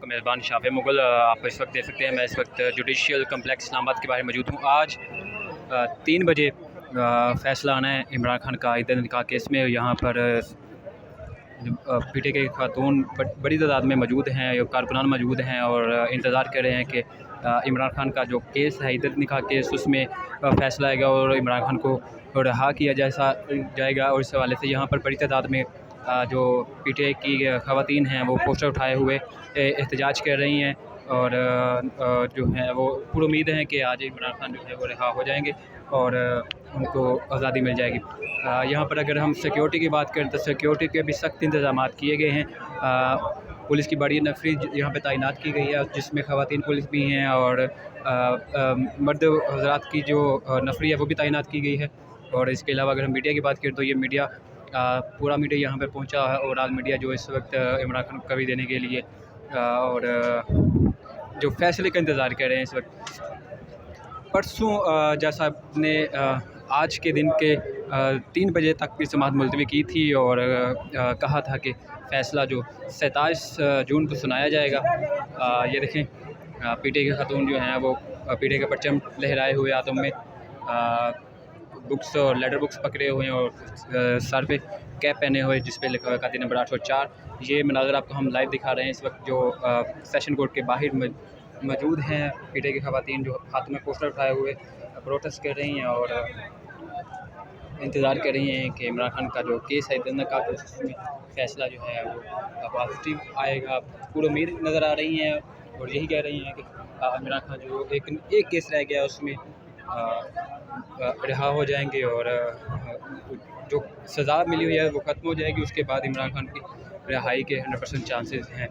मेज़बान शाफ़े मुग़ल आप इस वक्त देख सकते हैं। मैं इस वक्त जुडिशल कम्प्लेक्स इस्लामाबाद के बाहर मौजूद हूँ। आज 3 बजे फ़ैसला आना है इमरान खान का इद्दत निकाह केस में। यहाँ पर पीटीआई के खातून बड़ी तादाद में मौजूद हैं, कारकुनान मौजूद हैं और इंतज़ार कर रहे हैं कि इमरान खान का जो केस है इद्दत निकाह केस, उसमें फ़ैसला आएगा और इमरान खान को रहा किया जाएगा। और इस हवाले से यहाँ पर बड़ी तादाद में जो पीटीआई की ख़वातीन हैं वो पोस्टर उठाए हुए एहतजाज कर रही हैं और जो है वो पूरी उम्मीद है कि आज इमरान खान जो है वो रिहा हो जाएंगे और उनको आज़ादी मिल जाएगी। यहाँ पर अगर हम सिक्योरिटी की बात करें तो सिक्योरिटी के भी सख्त इंतज़ाम किए गए हैं। पुलिस की बड़ी नफरी यहाँ पे तैनात की गई है, जिसमें ख़वातीन पुलिस भी हैं और मर्द हज़रात की जो नफरी है वो भी तैनात की गई है। और इसके अलावा अगर हम मीडिया की बात करें तो ये मीडिया पूरा मीडिया यहाँ पे पहुँचा है और आज मीडिया जो इस वक्त इमरान खान को कवी देने के लिए और जो फैसले का इंतज़ार कर रहे हैं इस वक्त। परसों जैसा आपने आज के दिन के 3 बजे तक की समाअत मुलतवी की थी और कहा था कि फ़ैसला जो 27 जून को सुनाया जाएगा। ये देखें पीटीआई के खातून जो हैं वो पीटीआई का परचम लहराए हुए हाथों में बुक्स और लेटर बुक्स पकड़े हुए हैं और सर पे कैप पहने हुए जिस पे लिखा हुआ है काती नंबर 804। ये मनाज़र आपको हम लाइव दिखा रहे हैं इस वक्त, जो सेशन कोर्ट के बाहर मौजूद हैं। पीटीआई की ख़वातीन जो हाथ में पोस्टर उठाए हुए प्रोटेस्ट कर रही हैं और इंतज़ार कर रही हैं कि इमरान खान का जो केस है इतना का उसमें फ़ैसला जो है वो पॉजिटिव आएगा। पूरी उम्मीद नज़र आ रही हैं और यही कह रही हैं कि इमरान खान जो एक केस रह गया उसमें रिहा हो जाएंगे और जो सज़ा मिली हुई है वो ख़त्म हो जाएगी। उसके बाद इमरान खान की रिहाई के 100% चांसेस हैं।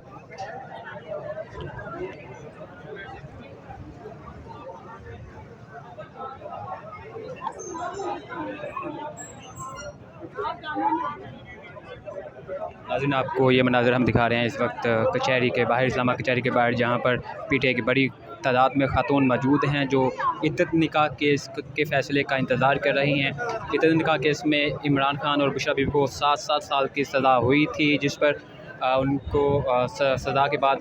नाज़रीन आपको ये मनाज़र हम दिखा रहे हैं इस वक्त कचहरी के बाहर, इस्लामा कचहरी के बाहर, जहाँ पर पीटीआई की बड़ी तादाद में खातून मौजूद हैं जो इद्दत निकाह केस के फ़ैसले का इंतज़ार कर रही हैं। इद्दत निकाह केस में इमरान खान और बुशरा बीबी को 7 साल की सज़ा हुई थी, जिस पर उनको सज़ा के बाद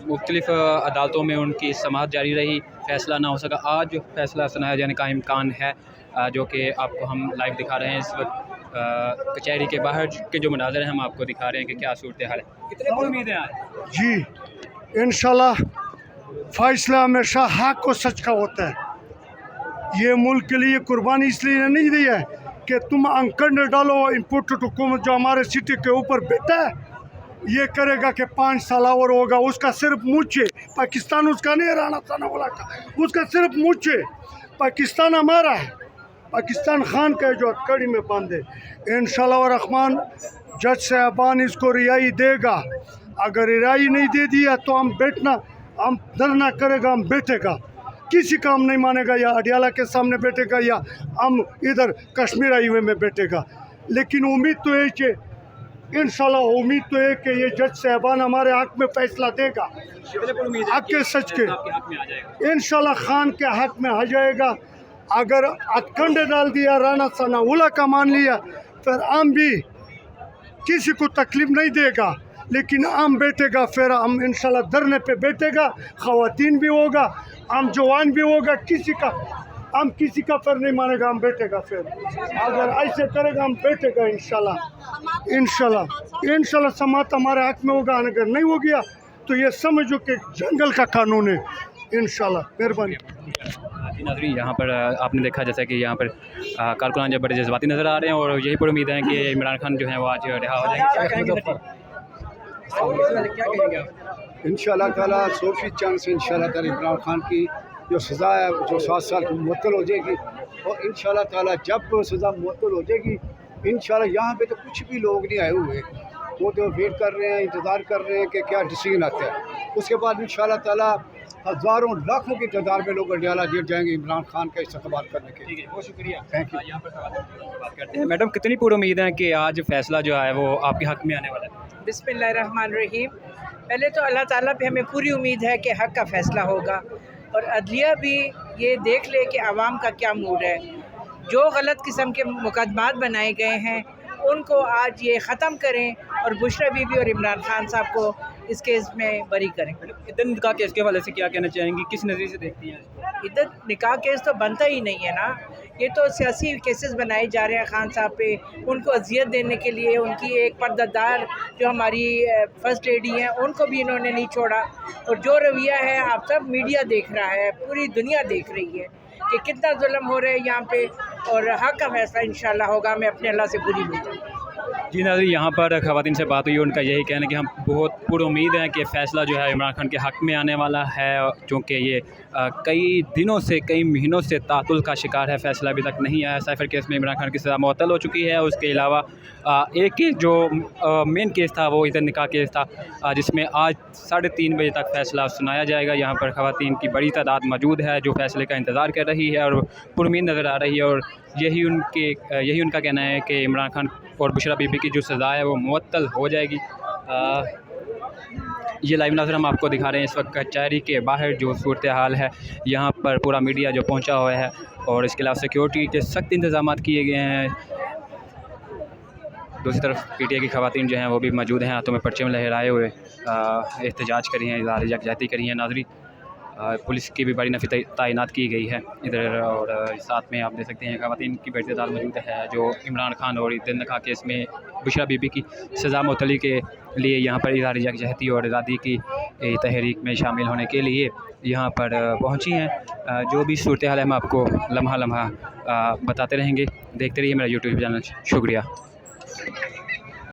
मुख्तलिफ़ अदालतों में उनकी समाअत जारी रही, फ़ैसला ना हो सका। आज फ़ैसला सुनाया जाने का इम्कान है, जो कि आपको हम लाइव दिखा रहे हैं इस वक्त। कचहरी के बाहर के जो मनाज़र हैं हम आपको दिखा रहे हैं कि क्या सूरत हाल है। कितने बड़ी उम्मीदें आज जी इंशाल्लाह फ़ैसला हमेशा हक और सच का होता है। ये मुल्क के लिए कुर्बानी इसलिए नहीं दी है कि तुम अंकड़ डालो। इम्पोर्टेड हुकूमत जो हमारे सिटी के ऊपर बैठा है ये करेगा कि 5 साल और होगा, उसका सिर्फ मुझे पाकिस्तान उसका नहीं, राना साना वाला का उसका सिर्फ मुझे। पाकिस्तान हमारा है, पाकिस्तान खान का जो हथकड़ी में बांधे। इंशाल्लाह रहमान जज साहबान इसको रिहाई देगा। अगर रिहाई नहीं दे दिया तो हम धरना करेगा, हम बैठेगा, किसी का हम नहीं मानेगा, या अडियाला के सामने बैठेगा या हम इधर कश्मीर हाईवे में बैठेगा। लेकिन उम्मीद तो है कि इंशाल्लाह उम्मीद तो है कि ये जज साहबान हमारे हक में फ़ैसला देगा, हक के सच के इंशाल्लाह खान के हक में आ जाएगा। अगर हथकंडे डाल दिया, राना सनाउल्लाह का मान लिया, फिर हम भी किसी को तकलीफ नहीं देगा, लेकिन हम बैठेगा, फिर हम इंशाल्लाह धरने पे बैठेगा। ख़वातीन भी होगा, हम जवान भी होगा, हम किसी का फिर नहीं मानेगा, हम बैठेगा। फिर अगर ऐसे करेगा हम बैठेगा इंशाल्लाह समाअत हमारे हक में होगा। अगर नहीं हो गया तो ये समझो कि जंगल का कानून है इंशाल्लाह। मेहरबानी। नाज़रीन यहाँ पर आपने देखा जैसा कि यहाँ पर कारकुनान जब बड़े जज्बाती नज़र आ रहे हैं और यही पर उम्मीद है कि इमरान खान जो है वो आज रिहा हो जाएंगे। इंशाल्लाह ताला 100% चांस है इंशाल्लाह ताला इमरान खान की जो सज़ा है जो 7 साल की मुअत्तल हो जाएगी। और इंशाल्लाह ताला जब सज़ा मुअत्तल हो जाएगी इंशाल्लाह यहाँ पे तो कुछ भी लोग नहीं आए हुए, वो तो वेट कर रहे हैं, इंतज़ार कर रहे हैं कि क्या डिसीजन आता है। उसके बाद इंशाल्लाह ताला हज़ारों लाखों की तादाद में लोग अडियाला जेल जाएंगे इमरान खान का इस्तकबाल करने के लिए। बहुत शुक्रिया, थैंक यू। यहाँ पर बात करते हैं। मैडम कितनी पूरी उम्मीद है कि आज फ़ैसला जो है वो आपके हक़ में आने वाला है? बिस्मिल्लाहिर्रहमानिर्रहीम। पहले तो अल्लाह ताला पे हमें पूरी उम्मीद है कि हक़ का फ़ैसला होगा और अदलिया भी ये देख ले कि आवाम का क्या मूड है। जो गलत किस्म के मुकदमात बनाए गए हैं उनको आज ये ख़त्म करें और बुशरा बीबी और इमरान खान साहब को इस केस में बरी करें। इद्दत निकाह केस के हवाले से क्या कहना चाहेंगी, किस नज़रिए से देखती हैं? इद्दत निकाह केस तो बनता ही नहीं है ना, ये तो सियासी केसेस बनाए जा रहे हैं खान साहब पे, उनको अजियत देने के लिए। उनकी एक पर्दादार जो हमारी फर्स्ट लेडी हैं उनको भी इन्होंने नहीं छोड़ा। और जो रवैया है आप सब मीडिया देख रहा है, पूरी दुनिया देख रही है कि कितना जुल्म हो रहा है यहाँ पे, और हक़ का फैसला इंशाल्लाह होगा। मैं अपने अल्लाह से पूरी उम्मीद है। जी नाज़रीन, यहाँ पर ख़वातीन से बात हुई, उनका यही कहना है कि हम बहुत पुरुम्मीद हैं कि फ़ैसला जो है इमरान खान के हक़ में आने वाला है, क्योंकि ये कई दिनों से, कई महीनों से तातुल का शिकार है। फ़ैसला अभी तक नहीं आया। साइफ़र केस में इमरान खान की सज़ा मुअत्तल हो चुकी है। उसके अलावा एक केस जो मेन केस था वो इद्दत निकाह केस था, जिसमें आज 3:30 बजे तक फ़ैसला सुनाया जाएगा। यहाँ पर ख़वातीन की बड़ी तादाद मौजूद है जो फ़ैसले का इंतज़ार कर रही है और पुरुम्मीद नज़र आ रही है। और यही उनका कहना है कि इमरान खान और बुशरा बीबी की जो सज़ा है वो मुअत्तल हो जाएगी। ये लाइव नज़र हम आपको दिखा रहे हैं इस वक्त कचहरी के बाहर जो सूरत हाल है। यहाँ पर पूरा मीडिया जो पहुँचा हुआ है और इसके अलावा सिक्योरिटी के सख्त इंतज़ाम किए गए हैं। दूसरी तरफ PTI की ख़वातीन जो हैं वो भी मौजूद हैं, हाथों में परचम लहराए हुए एहतजाज करी हैं, इज़हार यकजहती करी हैं। नाज़रीन, पुलिस की भी बड़ी नफ़ी तैनात की गई है इधर, और साथ में आप देख सकते हैं ख़वातीन की बड़ी तादाद मौजूद है जो इमरान खान और इद्दत निकाह केस में बुशरा बीबी की सज़ा मुअत्तली के लिए यहाँ पर इज़हार यकजहती और आज़ादी की तहरीक में शामिल होने के लिए यहाँ पर पहुँची हैं। जो भी सूरत हाल है हम आपको लम्हा लम्हा बताते रहेंगे। देखते रहिए मेरा YouTube चैनल। शुक्रिया।